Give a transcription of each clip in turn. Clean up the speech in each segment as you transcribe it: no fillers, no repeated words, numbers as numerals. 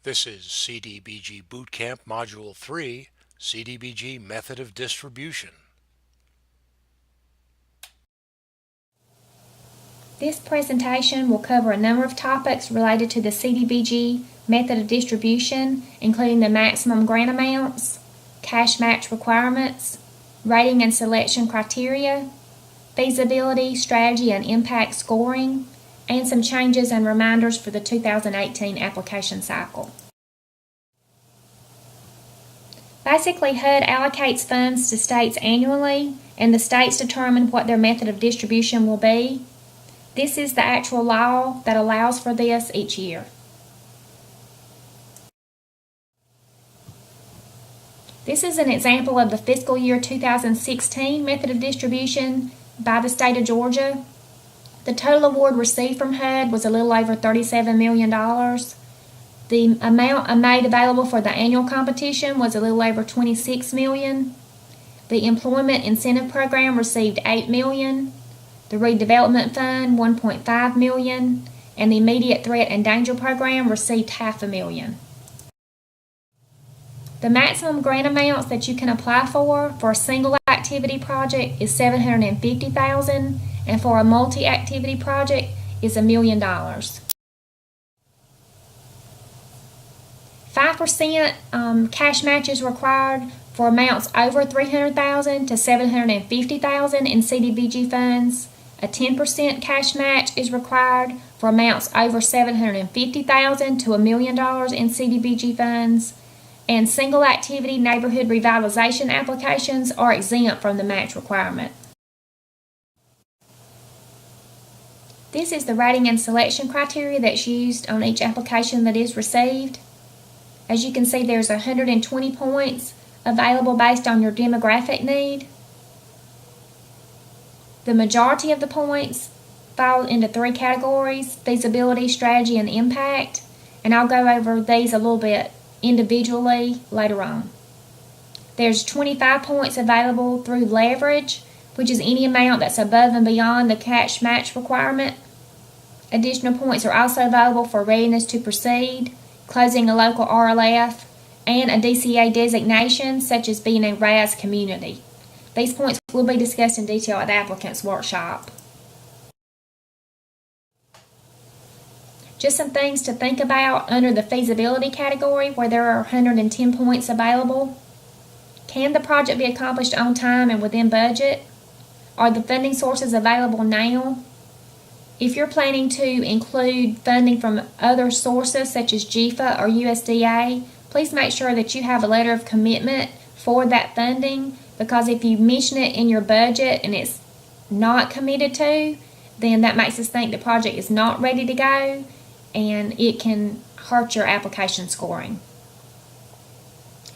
This is CDBG Bootcamp Module 3, CDBG Method of Distribution. This presentation will cover a number of topics related to the CDBG method of distribution, including the maximum grant amounts, cash match requirements, rating and selection criteria, feasibility, strategy, and impact scoring, and some changes and reminders for the 2018 application cycle. Basically, HUD allocates funds to states annually, and the states determine what their method of distribution will be. This is the actual law that allows for this each year. This is an example of the fiscal year 2016 method of distribution by the state of Georgia. The total award received from HUD was a little over $37 million. The amount made available for the annual competition was a little over $26 million. The Employment Incentive Program received $8 million. The Redevelopment Fund, $1.5 million. And the Immediate Threat and Danger Program received $500,000. The maximum grant amounts that you can apply for a single activity project is $750,000, and for a multi-activity project is $1 million. 5% cash match is required for amounts over $300,000 to $750,000 in CDBG funds. A 10% cash match is required for amounts over $750,000 to $1 million in CDBG funds. And single activity neighborhood revitalization applications are exempt from the match requirement. This is the rating and selection criteria that's used on each application that is received. As you can see, there's 120 points available based on your demographic need. The majority of the points fall into 3 categories: feasibility, strategy, and impact. And I'll go over these a little bit individually later on. There's 25 points available through leverage, which is any amount that's above and beyond the cash match requirement. Additional points are also available for readiness to proceed, closing a local RLF, and a DCA designation such as being a RAS community. These points will be discussed in detail at the applicant's workshop. Just some things to think about under the feasibility category, where there are 110 points available. Can the project be accomplished on time and within budget? Are the funding sources available now? If you're planning to include funding from other sources such as GFA or USDA, please make sure that you have a letter of commitment for that funding, because if you mention it in your budget and it's not committed to, then that makes us think the project is not ready to go, and it can hurt your application scoring.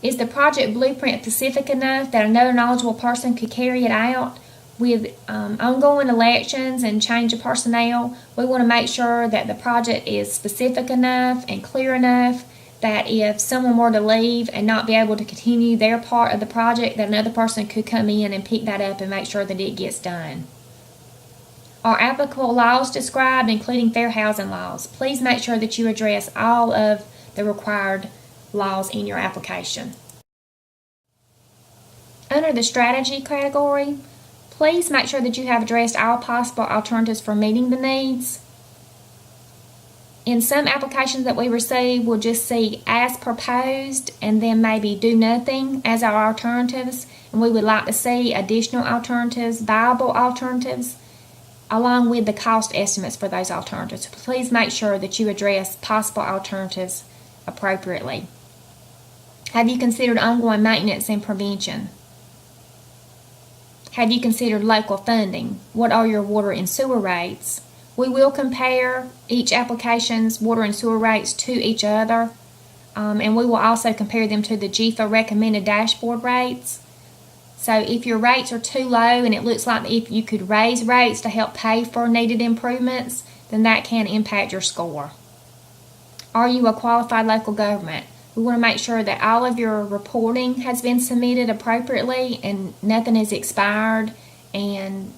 Is the project blueprint specific enough that another knowledgeable person could carry it out? With ongoing elections and change of personnel, we want to make sure that the project is specific enough and clear enough that if someone were to leave and not be able to continue their part of the project, that another person could come in and pick that up and make sure that it gets done. Are applicable laws described, including fair housing laws? Please make sure that you address all of the required laws in your application. Under the strategy category, please make sure that you have addressed all possible alternatives for meeting the needs. In some applications that we receive, we'll just see as proposed and then maybe do nothing as our alternatives, and we would like to see additional alternatives, viable alternatives, along with the cost estimates for those alternatives. Please make sure that you address possible alternatives appropriately. Have you considered ongoing maintenance and prevention? Have you considered local funding? What are your water and sewer rates? We will compare each application's water and sewer rates to each other, and we will also compare them to the GFA recommended dashboard rates. So if your rates are too low and it looks like if you could raise rates to help pay for needed improvements, then that can impact your score. Are you a qualified local government? We want to make sure that all of your reporting has been submitted appropriately and nothing is expired, and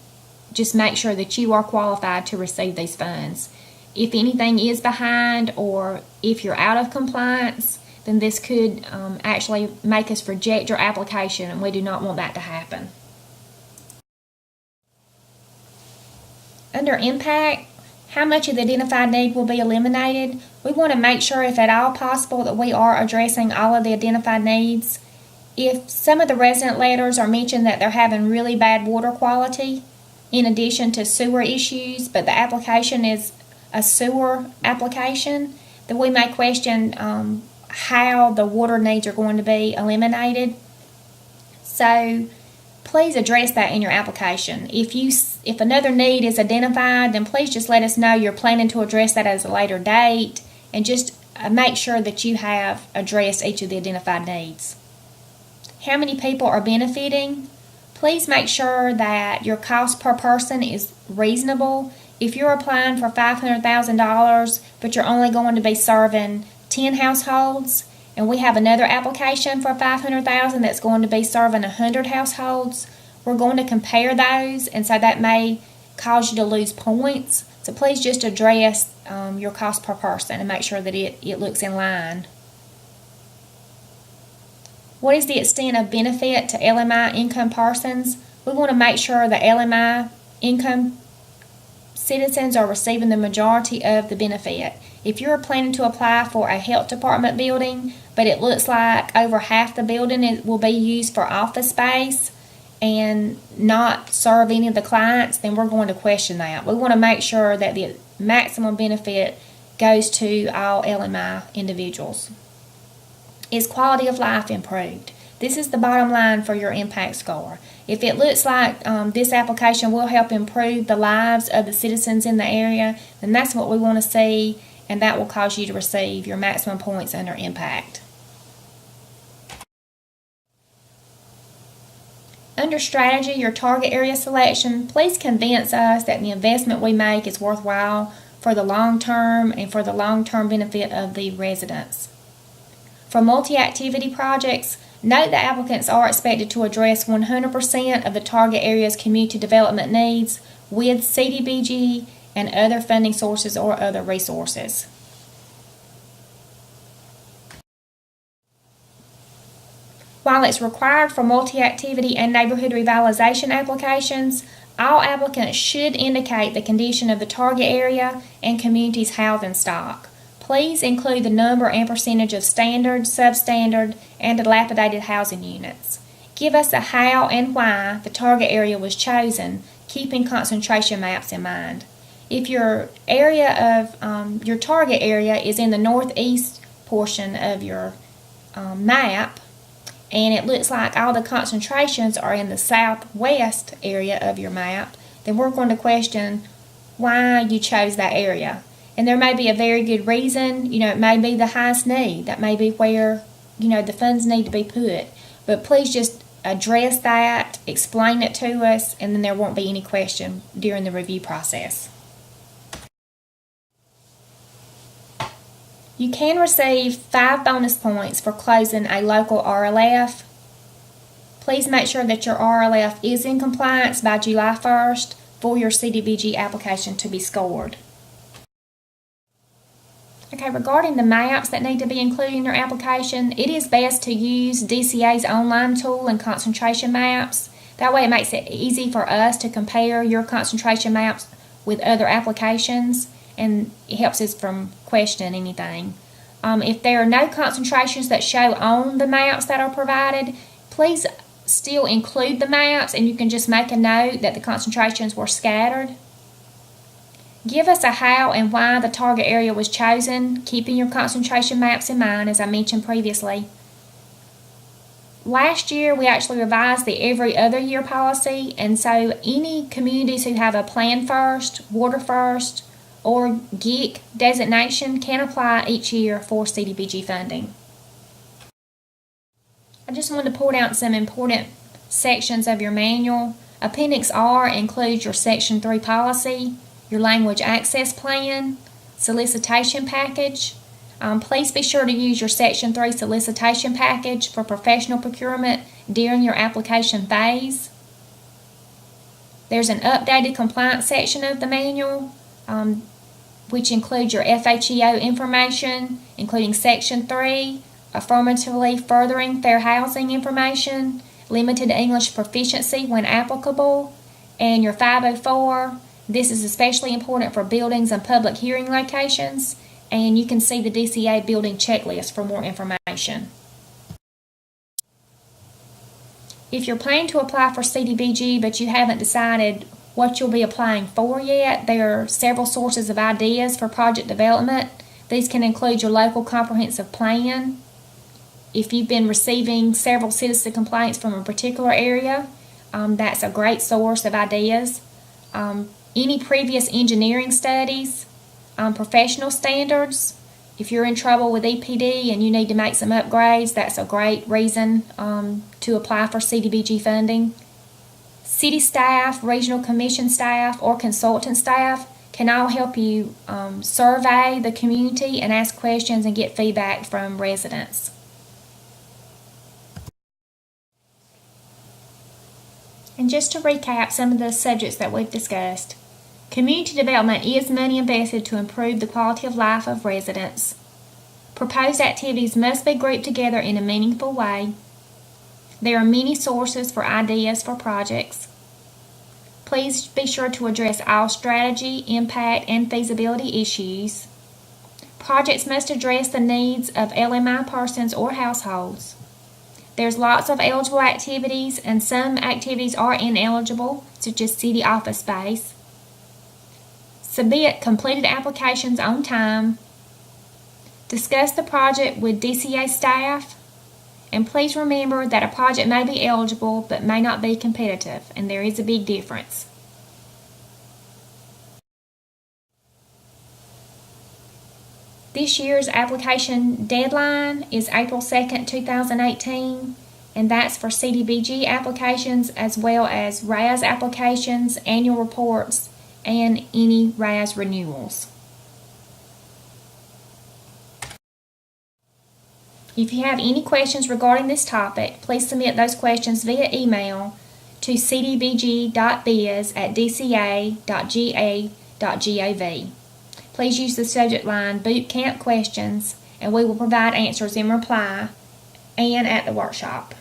just make sure that you are qualified to receive these funds. if anything is behind or if you're out of compliance, then this could actually make us reject your application, and we do not want that to happen. Under impact, how much of the identified need will be eliminated? We want to make sure, if at all possible, that we are addressing all of the identified needs. If some of the resident letters are mentioned that they're having really bad water quality, in addition to sewer issues, but the application is a sewer application, then we may question how the water needs are going to be eliminated. So please address that in your application. If another need is identified, then please just let us know you're planning to address that at a later date, and just make sure that you have addressed each of the identified needs. How many people are benefiting? Please make sure that your cost per person is reasonable. If you're applying for $500,000, but you're only going to be serving 10 households, and we have another application for $500,000 that's going to be serving 100 households, we're going to compare those, and so that may cause you to lose points. So please just address your cost per person and make sure that it looks in line. What is the extent of benefit to LMI income persons? We want to make sure that LMI income citizens are receiving the majority of the benefit. If you're planning to apply for a health department building, but it looks like over half the building will be used for office space and not serve any of the clients, then we're going to question that. We want to make sure that the maximum benefit goes to all LMI individuals. Is quality of life improved? This is the bottom line for your impact score. If it looks like this application will help improve the lives of the citizens in the area, then that's what we want to see, and that will cause you to receive your maximum points under impact. Under strategy, your target area selection, please convince us that the investment we make is worthwhile for the long term and for the long-term benefit of the residents. For multi-activity projects, note that applicants are expected to address 100% of the target area's community development needs with CDBG and other funding sources or other resources. While it's required for multi-activity and neighborhood revitalization applications, all applicants should indicate the condition of the target area and community's housing stock. Please include the number and percentage of standard, substandard, and dilapidated housing units. Give us a how and why the target area was chosen, keeping concentration maps in mind. If your area of your target area is in the northeast portion of your map, and it looks like all the concentrations are in the southwest area of your map, then we're going to question why you chose that area. And there may be a very good reason. It may be the highest need. That may be where, the funds need to be put. But please just address that, explain it to us, and then there won't be any question during the review process. You can receive 5 bonus points for closing a local RLF. Please make sure that your RLF is in compliance by July 1st for your CDBG application to be scored. Okay, regarding the maps that need to be included in your application, it is best to use DCA's online tool and concentration maps. That way it makes it easy for us to compare your concentration maps with other applications, and it helps us from questioning anything. If there are no concentrations that show on the maps that are provided, please still include the maps, and you can just make a note that the concentrations were scattered. Give us a how and why the target area was chosen, keeping your concentration maps in mind, as I mentioned previously. Last year, we actually revised the every other year policy, and so any communities who have a Plan First, Water First, or GEIC designation can apply each year for CDBG funding. I just wanted to point out some important sections of your manual. Appendix R includes your Section 3 policy, your language access plan, solicitation package. Please be sure to use your Section 3 solicitation package for professional procurement during your application phase. There's an updated compliance section of the manual. which includes your FHEO information, including Section 3, affirmatively furthering fair housing information, limited English proficiency when applicable, and your 504. This is especially important for buildings and public hearing locations, and you can see the DCA building checklist for more information. If you're planning to apply for CDBG but you haven't decided what you'll be applying for yet, there are several sources of ideas for project development. These can include your local comprehensive plan. If you've been receiving several citizen complaints from a particular area, that's a great source of ideas. Any previous engineering studies, professional standards. If you're in trouble with EPD and you need to make some upgrades, that's a great reason to apply for CDBG funding. City staff, regional commission staff, or consultant staff can all help you survey the community and ask questions and get feedback from residents. And just to recap some of the subjects that we've discussed, community development is money invested to improve the quality of life of residents. Proposed activities must be grouped together in a meaningful way. There are many sources for ideas for projects. Please be sure to address all strategy, impact, and feasibility issues. Projects must address the needs of LMI persons or households. There's lots of eligible activities, and some activities are ineligible, such as city office space. Submit completed applications on time. Discuss the project with DCA staff. And please remember that a project may be eligible but may not be competitive, and there is a big difference. This year's application deadline is April 2nd, 2018, and that's for CDBG applications as well as RAS applications, annual reports, and any RAS renewals. If you have any questions regarding this topic, please submit those questions via email to cdbg.biz@dca.ga.gov. Please use the subject line Boot Camp Questions, and we will provide answers in reply and at the workshop.